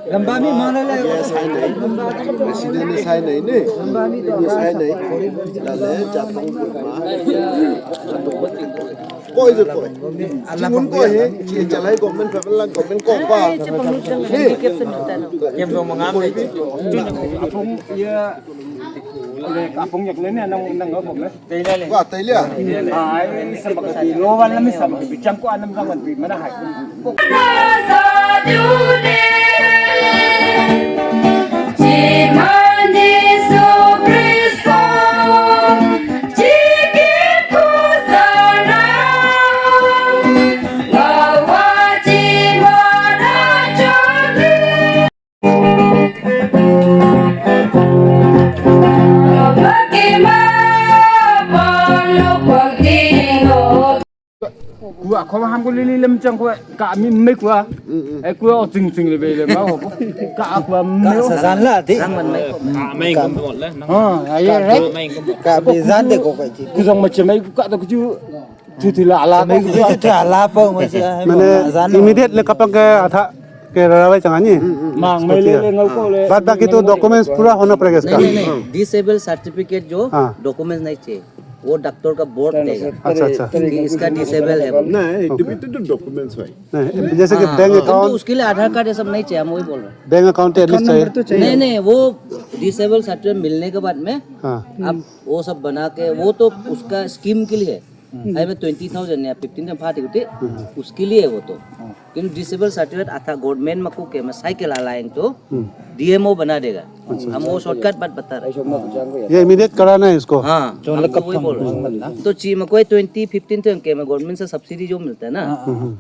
Lambami mana lah? Sai này, President ni sai này ni, sai này, là lẽ chặt không được mà, coi rồi coi, chỉ muốn coi hết, chỉ trả lại comment phải là comment coi qua, đi, em không mang ám đấy, Apung ya, apung yang lainnya nang apa me? qua tới liền, Ini sama kali lowan lami sama bicam ko anam zaman bi mana hai. Gua kau ham kau lili lem cang kau kami make gua, gua sing lebih lem mau kak aku mau. Sazan lah ti. mấy cũng một đấy, Ayah right. mấy cũng Kak bezan deh kok kaji. Ku sang macam mai kak tu kuju tu la Mai itu ala apa masih. मैंने immediate ले kapag आता के रहा chẳng hạn mang mai le ngau ko le. बाद बाकी तो documents पूरा होना पड़ेगा इसका नहीं डिसेबल सर्टिफिकेट जो डॉक्यूमेंट्स नहीं चाहिए वो डॉक्टर का बोर्ड देगा अच्छा अच्छा कि इसका डिसेबल है này, itu documents भाई, नहीं, जैसे कि बैंक तो अकाउंट उसके लिए आधार कार्ड ये सब नहीं चाहिए हम वही बोल रहे हैं बैंक अकाउंट एटलीस्ट चाहिए नहीं नहीं वो डिसेबल सर्टिफिकेट मिलने के बाद में हाँ आप वो सब बना के वो तो उसका स्कीम के लिए है आई में 20,000 या 15,000 फाटी होती उसके लिए है वो तो किन डिसेबल सर्टिफिकेट आता गवर्नमेंट में को के मैं साइकिल आलाएंगे तो डीएमओ बना देगा हम वो शॉर्टकट बात बता रहे हैं ये इमीडिएट कराना है इसको हाँ हम तो वही बोल रहे हैं तो ची में कोई 20-15 के में गवर्नमेंट से सब्सिडी जो मिलता है ना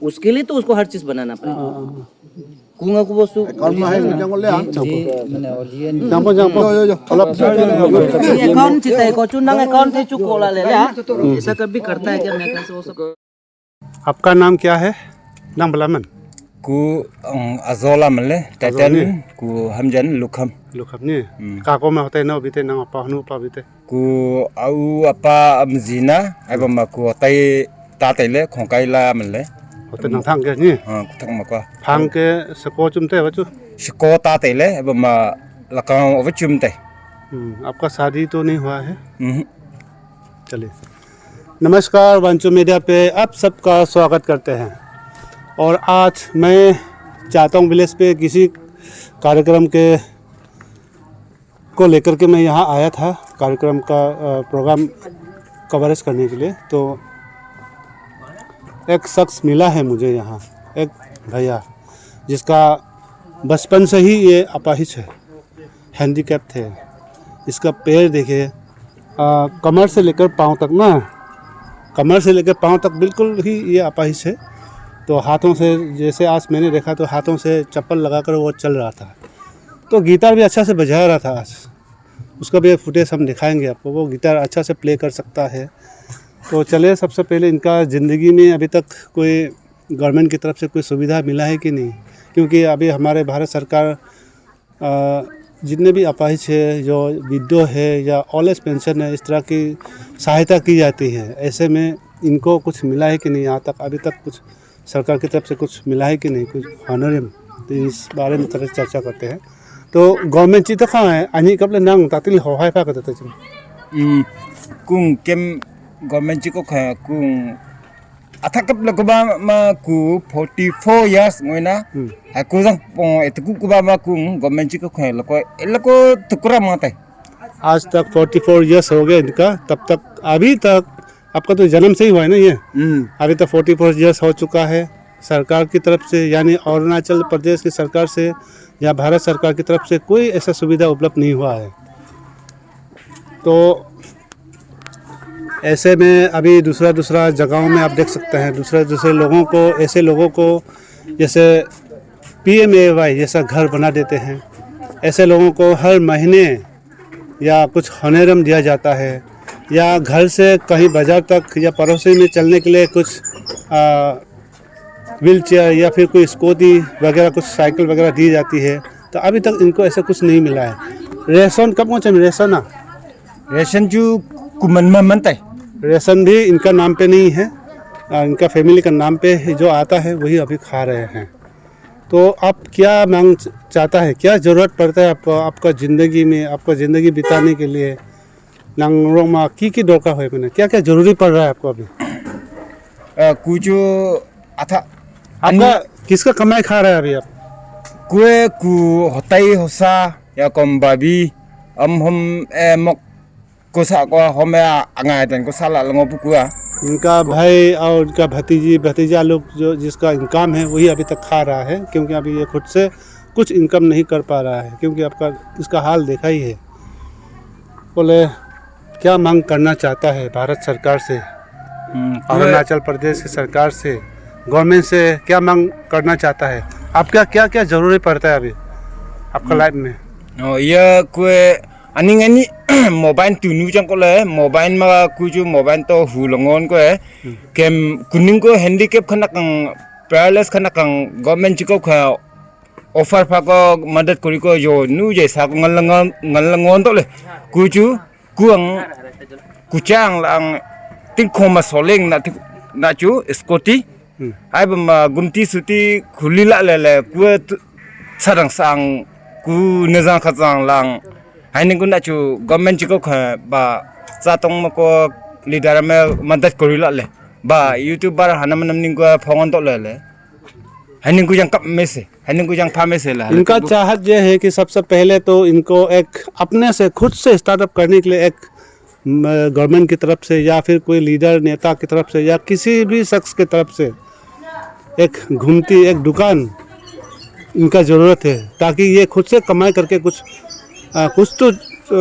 उसके लिए तो उसको हर चीज बनाना पड़ेगा कुंगा को बसु còn mà hay người ta có lẽ जंपो जंपो अकाउंट चिता को चुनांग अकाउंट थे चुको ला ले ऐसा कभी करता है क्या मैं कैसे हो सको आपका नाम क्या है नाम बलामन Ku azola male title ku hamjan lukham. लोग अपने काको में होते हैं ना बीते ना पाहनु पा बीते Ku au apa amzina aba maku tai ta tele khongkai la male. होते ना थांग के नहीं Ku thang makwa. फांग के सको चुमते बच्चों Shiko ta tele aba ma lakang ovchum te. आपका शादी तो नहीं हुआ है चलिए नमस्कार वांचो मीडिया पे आप सबका स्वागत करते हैं और आज मैं चातोंग विलेज पे किसी कार्यक्रम के को लेकर के मैं यहाँ आया था कार्यक्रम का प्रोग्राम कवरेज करने के लिए तो एक शख्स मिला है मुझे यहाँ एक भैया जिसका बचपन से ही ये अपाहिज है हैंडीकैप थे इसका पैर देखिए कमर से लेकर पाँव तक ना कमर से लेकर पाँव तक बिल्कुल ही ये अपाहिज है तो हाथों से जैसे आज मैंने देखा तो हाथों से चप्पल लगाकर वो चल रहा था तो गिटार भी अच्छा से बजा रहा था आज उसका भी फुटेज हम दिखाएंगे आपको वो गिटार अच्छा से प्ले कर सकता है तो चले सबसे पहले इनका ज़िंदगी में अभी तक कोई गवर्नमेंट की तरफ से कोई सुविधा मिला है कि नहीं क्योंकि अभी हमारे भारत सरकार जितने भी अपाहिज है जो विडो है या ओल्ड एज पेंशन है इस तरह की सहायता की जाती है ऐसे में इनको कुछ मिला है कि नहीं यहाँ तक अभी तक कुछ सरकार की तरफ से कुछ मिला है कि नहीं कुछ ऑनरियम तो इस बारे में तरह चर्चा करते हैं तो गवर्नमेंट चीज़ तो कहाँ है अनी कब ले नंग तातिल हो हाई पा करते थे Kung kem government chiko kha kung athakap lakuba ma ku 44 years ngoina aku jang etuku kuba ma kung government chiko kha lako tukura ma tai आज तक 44 इयर्स हो गए इनका तब तक अभी तक आपका तो जन्म से ही हुआ है ना ये अभी तक 44 इयर्स हो चुका है सरकार की तरफ से यानी अरुणाचल प्रदेश की सरकार से या भारत सरकार की तरफ से कोई ऐसा सुविधा उपलब्ध नहीं हुआ है तो ऐसे में अभी दूसरा जगहों में आप देख सकते हैं दूसरे लोगों को ऐसे लोगों को जैसे PMAY जैसा घर बना देते हैं ऐसे लोगों को हर महीने या कुछ होनेरम दिया जाता है या घर से कहीं बाज़ार तक या पड़ोसी में चलने के लिए कुछ व्हील चेयर या फिर कोई स्कूटी वगैरह कुछ साइकिल वगैरह दी जाती है। तो अभी तक इनको ऐसा कुछ नहीं मिला है। रेशन कब पहुँचे रेशन ना रेशन जो कुमन में मनता है रेशन भी इनका नाम पे नहीं है, इनका फैमिली का नाम पे जो आता है वही अभी खा रहे हैं। तो आप क्या मांग चाहता है, क्या ज़रूरत पड़ता है आपको आपका ज़िंदगी में, आपका ज़िंदगी बिताने के लिए नांगरोमा की दरकार है मैंने क्या क्या ज़रूरी पड़ रहा है आपको अभी? कुछ अथा आपका किसका कमाई खा रहा है अभी आप? कुए कु होताई होसा या कम बाबी हम मक कोसा को हमें अंगाय तन को साला लंगो पुकुआ। इनका भाई और इनका भतीजा लोग जो जिसका इनकम है वही अभी तक खा रहा है, क्योंकि अभी ये खुद से कुछ इनकम नहीं कर पा रहा है, क्योंकि आपका इसका हाल देखा ही है। बोले क्या मांग करना चाहता है भारत सरकार से, अरुणाचल प्रदेश की सरकार से, गवर्नमेंट से क्या मांग करना चाहता है? आपका क्या क्या ज़रूरी पड़ता है अभी आपका लाइफ में? ये कोई अनि मोबाइल तुनु जंग को ले मोबाइल में कुछ मोबाइल तो हुलंगोन को है कि कुनिंग को हैंडीकैप खना कंग पैरालाइज खना कंग गवर्नमेंट को ऑफर फाको मदद करी को जो न्यू जैसा को ngलंगोन तो ले कुछ कुंग कुचांग लांग तिंखो मसोलेंग ना चु स्कूटी आई बम गुमती सुती खुली ला ले कुए सरंग सांग कु नजांग खजांग लांग हाइनिंग गुना चु गवर्नमेंट को बा चातोंग को लीडर में मदद करी ला ले बा यूट्यूबर हनम नमनिंग को फोन तो ले हाइनिंग को जंग कप में से हाइनिंग को जंग फा में से ला। इनका चाहत यह है कि सबसे पहले तो इनको एक अपने से खुद से स्टार्टअप करने के लिए एक गवर्नमेंट की तरफ से या फिर कोई लीडर नेता की तरफ से या किसी भी शख्स की तरफ से एक घूमती एक दुकान इनका ज़रूरत है, ताकि ये खुद से कमाई करके कुछ तो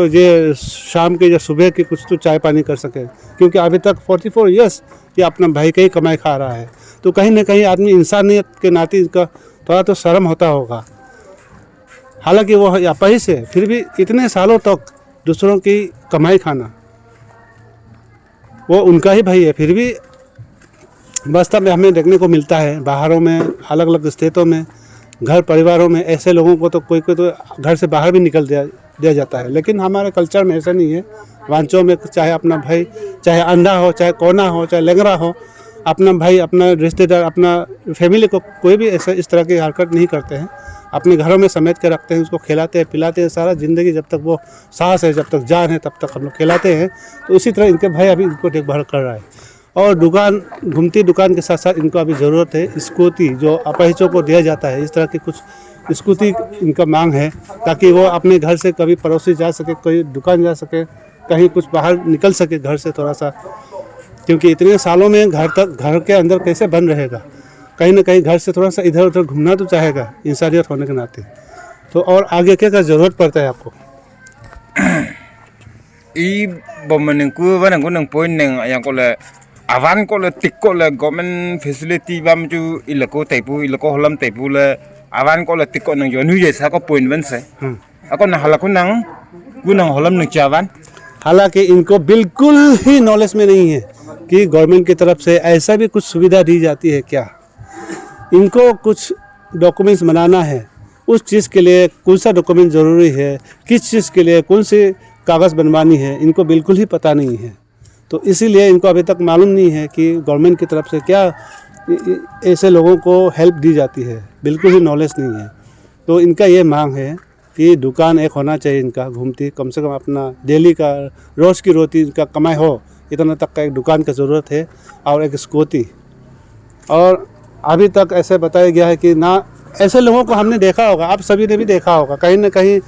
ये शाम के या सुबह की कुछ तो चाय पानी कर सके, क्योंकि अभी तक 44 इयर्स ये अपना भाई का ही कमाई खा रहा है। तो कहीं ना कहीं आदमी इंसानियत के नाते इनका थोड़ा तो शर्म होता होगा। हालांकि वो अपाहिज है, फिर भी इतने सालों तक दूसरों की कमाई खाना, वो उनका ही भाई है, फिर भी वास्तव में हमें देखने को मिलता है बाहरों में, अलग अलग स्टेटों में, घर परिवारों में ऐसे लोगों को तो कोई तो घर से बाहर भी निकल दिया जाता है। लेकिन हमारे कल्चर में ऐसा नहीं है। वांचों में चाहे अपना भाई, चाहे अंधा हो, चाहे कोना हो, चाहे लंगड़ा हो, अपना भाई, अपना रिश्तेदार, अपना फैमिली को कोई भी ऐसा इस तरह की हरकत नहीं करते हैं। अपने घरों में समेट के रखते हैं, उसको खिलाते हैं पिलाते हैं सारा ज़िंदगी, जब तक वो सांस है, जब तक जान है, तब तक हम लोग खिलाते हैं। तो इसी तरह इनके भाई अभी इनको देखभाल कर रहा है। और दुकान, घूमती दुकान के साथ साथ इनको अभी ज़रूरत है स्कूटी, जो अपाहिजों को दिया जाता है। इस तरह की कुछ स्कूटी इनका मांग है, ताकि वो अपने घर से कभी पड़ोसी जा सके, कोई दुकान जा सके, कहीं कुछ बाहर निकल सके घर से थोड़ा सा, क्योंकि इतने सालों में घर के अंदर कैसे बन रहेगा, कहीं ना कहीं घर से थोड़ा सा इधर उधर घूमना तो चाहेगा इंसानियत होने के नाते। तो और आगे क्या ज़रूरत पड़ता है आपको? ई बमन को वन को नंग पॉइंट नंग या को ले आवान को ले टिक को ले गवर्नमेंट फैसिलिटी बाम जो इलाको तेपू इलाको हलम तेपू ले आवान को ले टिक को नंग जो न्यू जैसा को पॉइंट वन से अको न हला को नंग हलम नंग चावान। हालांकि इनको बिल्कुल ही नॉलेज में नहीं है कि गवर्नमेंट की तरफ से ऐसा भी कुछ सुविधा दी जाती है क्या। इनको कुछ डॉक्यूमेंट्स बनाना है, उस चीज़ के लिए कौन सा डॉक्यूमेंट ज़रूरी है, किस चीज़ के लिए कौन सी कागज़ बनवानी है, इनको बिल्कुल ही पता नहीं है। तो इसीलिए इनको अभी तक मालूम नहीं है कि गवर्नमेंट की तरफ से क्या ऐसे लोगों को हेल्प दी जाती है, बिल्कुल ही नॉलेज नहीं है। तो इनका ये मांग है कि दुकान एक होना चाहिए इनका घूमती, कम से कम अपना डेली का रोज़ की रोटी इनका कमाई हो, इतना तक का एक दुकान की ज़रूरत है, और एक स्कूटी। और अभी तक ऐसे बताया गया है कि ना, ऐसे लोगों को हमने देखा होगा, आप सभी ने भी देखा होगा, कहीं ना कहीं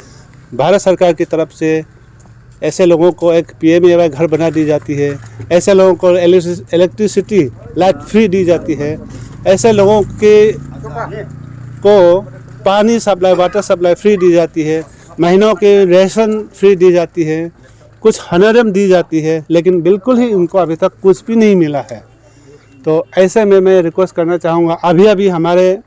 भारत सरकार की तरफ से ऐसे लोगों को एक PMAY घर बना दी जाती है, ऐसे लोगों को इलेक्ट्रिसिटी लाइट फ्री दी जाती है, ऐसे लोगों को पानी सप्लाई, वाटर सप्लाई फ्री दी जाती है, महीनों के रेशन फ्री दी जाती है, कुछ हनरम दी जाती है, लेकिन बिल्कुल ही उनको अभी तक कुछ भी नहीं मिला है। तो ऐसे में मैं रिक्वेस्ट करना चाहूँगा, अभी हमारे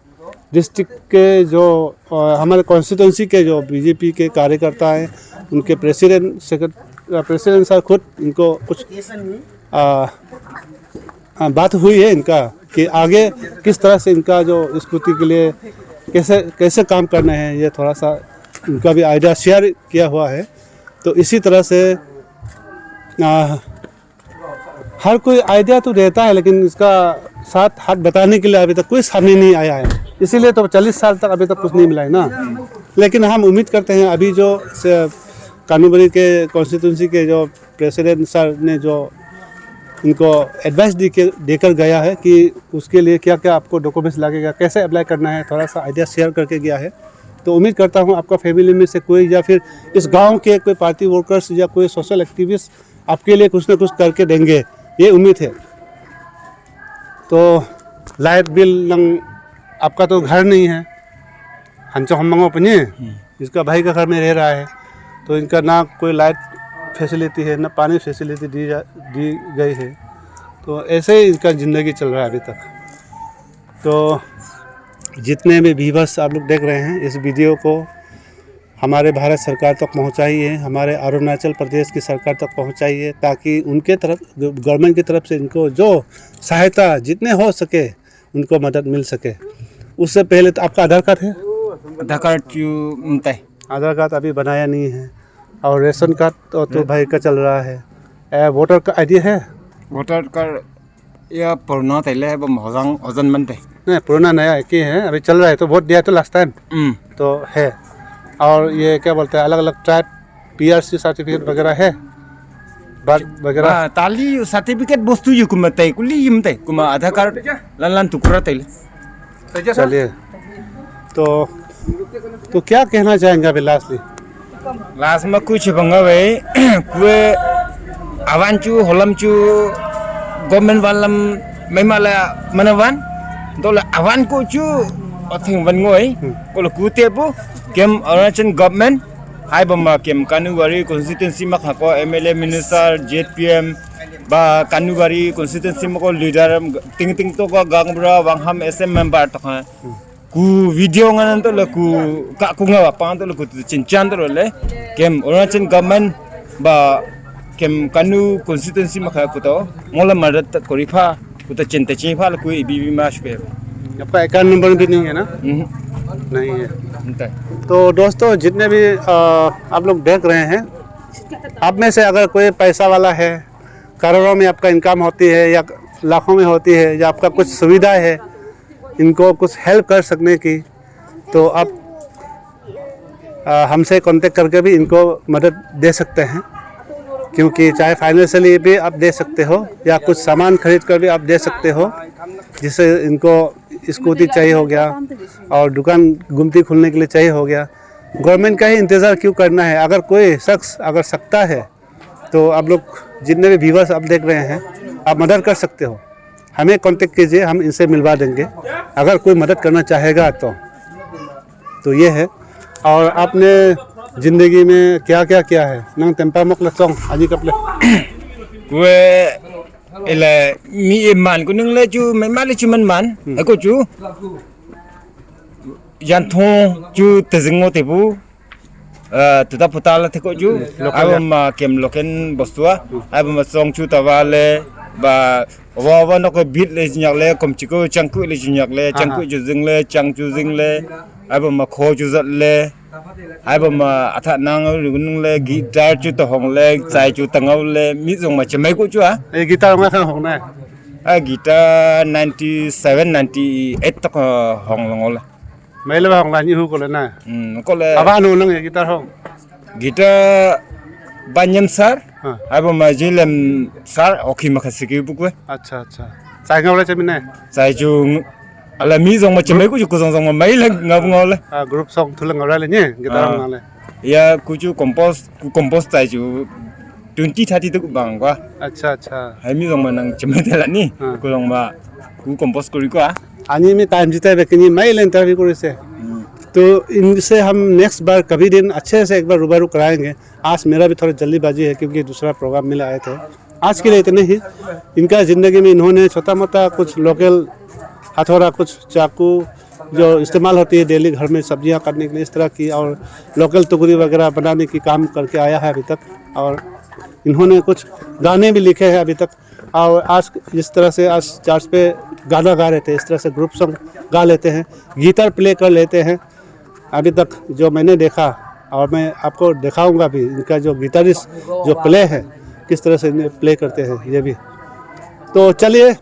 डिस्ट्रिक्ट के जो हमारे कॉन्स्टिट्यूंसी के जो BJP के कार्यकर्ता हैं, उनके प्रेसिडेंट सर खुद इनको कुछ बात हुई है इनका कि आगे किस तरह से इनका जो स्कूटी के लिए कैसे कैसे काम करना है, ये थोड़ा सा उनका भी आइडिया शेयर किया हुआ है। तो इसी तरह से हर कोई आइडिया तो रहता है, लेकिन इसका साथ हाथ बताने के लिए अभी तक कोई सामने नहीं आया है, इसीलिए तो 40 साल तक अभी तक कुछ नहीं मिला है ना। लेकिन हम उम्मीद करते हैं अभी जो कानूबरी के कॉन्स्टिट्यूंसी के जो प्रेसिडेंट सर ने जो उनको एडवाइस देकर गया है कि उसके लिए क्या क्या आपको डॉक्यूमेंट्स लगेगा, कैसे अप्लाई करना है, थोड़ा सा आइडिया शेयर करके गया है। तो उम्मीद करता हूँ आपका फैमिली में से कोई या फिर इस गांव के कोई पार्टी वर्कर्स या कोई सोशल एक्टिविस्ट आपके लिए कुछ ना कुछ करके देंगे, ये उम्मीद है। तो लाइट बिल नंग आपका तो घर नहीं है, हंचो हम अपने इसका भाई का घर में रह रहा है, तो इनका ना कोई लाइट फैसिलिटी है ना पानी फैसिलिटी दी गई है। तो ऐसे ही इनका ज़िंदगी चल रहा है अभी तक। तो जितने भी व्यूअर्स आप लोग देख रहे हैं, इस वीडियो को हमारे भारत सरकार तक पहुंचाइए, हमारे अरुणाचल प्रदेश की सरकार तक पहुंचाइए, ताकि उनके तरफ गवर्नमेंट की तरफ से इनको जो सहायता जितने हो सके उनको मदद मिल सके। उससे पहले तो आपका आधार कार्ड है? आधार कार्ड क्यों? आधार कार्ड अभी बनाया नहीं है, और रेशन कार्ड तो भाई का चल रहा है। वोटर का आईडी है? वोटर कार्ड या पुराना तैले है, वो हजन बनते नहीं, पुराना नया एक ही है, अभी चल रहा है। तो वोट दिया तो लास्ट टाइम तो है। और ये क्या बोलते हैं, अलग अलग ट्राइब PRC सर्टिफिकेट वगैरह है, बर्थ वगैरह? ताली सर्टिफिकेट बस्तु यू कुमा तै कुली यम तै कुमा आधार कार्ड लन टुकड़ा तैले। चलिए, तो क्या कहना चाहेंगे अभी लास्ट में कुछ बंगा भाई कुए अवांचू होलमचू गवर्नमेंट वालम मैमाला मनवान दोला अवान को चू अथिंग बनगोई कोल कुतेबु केम अरुणाचल गवर्नमेंट हाय बमा केम कानुबारी कॉन्स्टिट्यूंसी मखाको MLA मिनिस्टर ZPM बा कानुबारी कॉन्स्टिट्यूंसी मको लीडर तिंग तिंग तो को गांगब्रा वांगहम SM मेंबर तखा ku video ngan to la ku ka ku nga pa to la ku chinchan to le kem Arunachal government ba kem kanu constituency ma kha ku to mola madat korifa ku ta chinta chi pha la ku BB ma shpe आपका account number भी नहीं है ना? नहीं है। तो दोस्तों जितने भी आप लोग देख रहे हैं, आप में से अगर कोई पैसा वाला है, करोड़ों में आपका इनकम होती है या लाखों में होती है, या आपका कुछ सुविधा है इनको कुछ हेल्प कर सकने की, तो आप हमसे कांटेक्ट करके भी इनको मदद दे सकते हैं। क्योंकि चाहे फाइनेंशियली भी आप दे सकते हो या कुछ सामान खरीद कर भी आप दे सकते हो, जिससे इनको स्कूटी चाहिए हो गया और दुकान गुमती खुलने के लिए चाहिए हो गया। गवर्नमेंट का ही इंतज़ार क्यों करना है? अगर कोई शख्स अगर सकता है तो आप लोग जितने भी व्यूअर्स आप देख रहे हैं, आप मदद कर सकते हो। हमें कांटेक्ट कीजिए, हम इनसे मिलवा देंगे अगर कोई मदद करना चाहेगा तो ये है। और आपने ज़िंदगी में क्या क्या किया है? नंग टेम्पा मकला चोंग आजी कपले कुए इले मी मान को नंग ले चू मैं माले चू मन को चू jantung cu tezengo tebu tuta putala teko cu abam kem loken bostua abam song cu tawale ba wa no ko bit le jinyak le kom chiko changku le jinyak le changku ju jing le chang ju jing le abam kho ju zat le abam atha nang lu le guitar cu to hong le chai cu tangau le mi jong ma chmai ko cu ये guitar में खान होना है? guitar 97 98 तक hong long मैं ले होंगे नहीं हो को लेना है। को ले अब आनो लंग गिटार हो guitar बanyam sar abo majilem sar oki makasiki buku अच्छा अच्छा साइकिल वाले चमिने sai chung ala mi jong ma chmai ku ju ku jong mai la ngab ngol group song थुलंग वाले ने गिटार वाले ya ku ju compose tai ju 20 30 tu bang kwa अच्छा अच्छा hai mi jong ma nang chmai ta la ni ku jong ma ku compose kori kwa आनी में time जीता है लेकिन ये मैं इंटरव्यू कर से तो इनसे हम नेक्स्ट बार कभी दिन अच्छे से एक बार रूबरू कराएंगे। आज मेरा भी थोड़ा जल्दीबाजी है क्योंकि दूसरा प्रोग्राम मिला आए थे। आज के लिए इतने ही। इनका ज़िंदगी में इन्होंने छोटा मोटा कुछ लोकल हथौड़ा, कुछ चाकू जो इस्तेमाल होती है डेली घर में सब्जियां काटने के लिए, इस तरह की, और लोकल टुकड़ी वगैरह बनाने की काम करके आया है अभी तक। और इन्होंने कुछ गाने भी लिखे हैं अभी तक, और आज इस तरह से आज चर्च पे गाना गा रहे थे, इस तरह से ग्रुप सॉन्ग गा लेते हैं, गिटार प्ले कर लेते हैं। अभी तक जो मैंने देखा और मैं आपको दिखाऊंगा भी, इनका जो गिटारिस्ट जो प्ले है किस तरह से प्ले करते हैं ये भी। तो चलिए,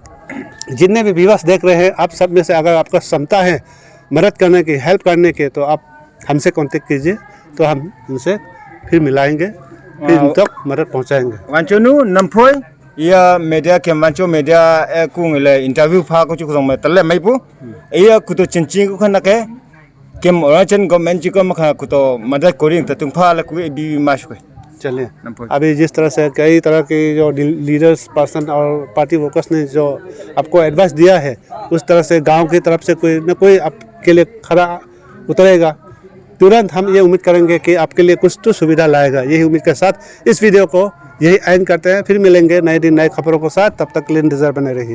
जितने भी व्यूअर्स देख रहे हैं, आप सब में से अगर आपका क्षमता है मदद करने की, हेल्प करने के, तो आप हमसे कांटेक्ट कीजिए, तो हम उनसे फिर मिलाएंगे, फिर उन तक मदद पहुंचाएंगे। वांचोनु नंफोय या मीडिया के वांचो मीडिया कुंगले इंटरव्यू फा को चुक में तले मैपु या कुतो चिंची को खना के केम ओराचन गवर्नमेंट जी को मखा कुतो मदद कोरिंग ततुंग फा ल कुए बी माशको। चलिए, अभी जिस तरह से कई तरह के जो लीडर्स पर्सन और पार्टी वर्कर्स ने जो आपको एडवाइस दिया है, उस तरह से गांव की तरफ से कोई न कोई आपके लिए खड़ा उतरेगा, तुरंत हम ये उम्मीद करेंगे कि आपके लिए कुछ तो सुविधा लाएगा। यही उम्मीद के साथ इस वीडियो को यही एंड करते हैं। फिर मिलेंगे नए दिन नए खबरों के साथ, तब तक के लिए इंतजार बने रहिए।